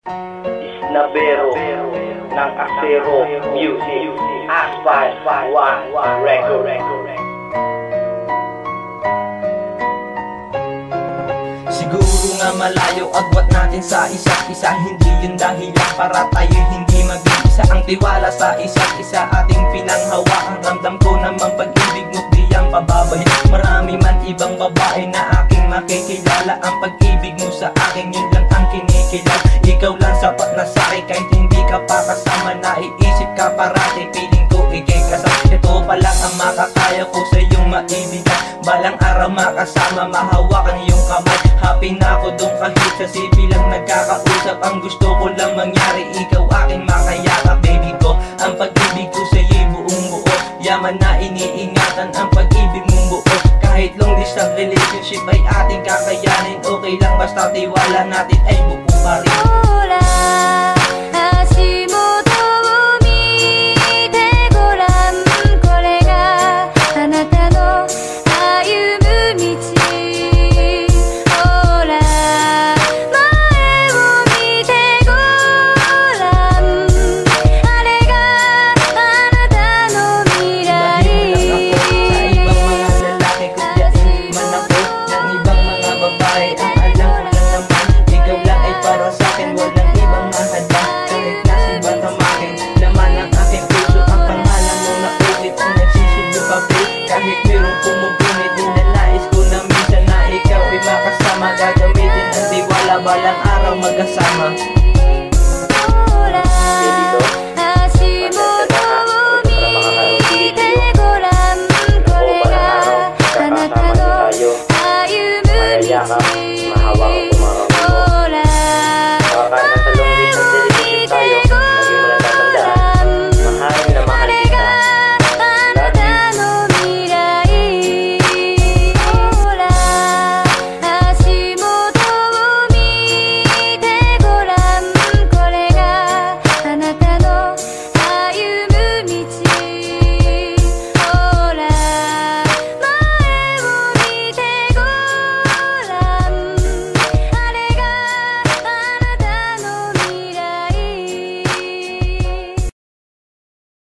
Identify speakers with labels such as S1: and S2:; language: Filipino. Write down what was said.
S1: Isnabero ng Acero Music, Asphalt 1 Record.
S2: Siguro nga malayo agwat natin sa isa't isa. Hindi yun dahilan para tayo hindi mag-isa. Ang tiwala sa isa't isa ating pinanghawakan. Ramdam ko naman pag-ibig mo't di ang pababayan. Marami man ibang babae na aking makikilala. Ang pag-ibig mo sa akin yun lang ang kinikilala. Ikaw lang sapat na sa'kin kahit hindi ka pa kasama. Naiisip ka parati, piling ko ikay kasama. Ito pa lang ang makakaya ko sa iyong maibigan. Balang araw makasama, mahawakan iyong kamay. Happy na ako doon kahit sa sipi lang nagkakausap. Ang gusto ko lang mangyari, ikaw aking makayakap. Baby ko, ang pag-ibig ko sa iyo'y buong buo. Yaman na iniingatan ang pag-ibig mong buo. Kahit long distance relationship ay ating kakayanin. Okay lang basta tiwala natin ay buo pa rin. Gagamitin ang tiwala balang araw magkasama.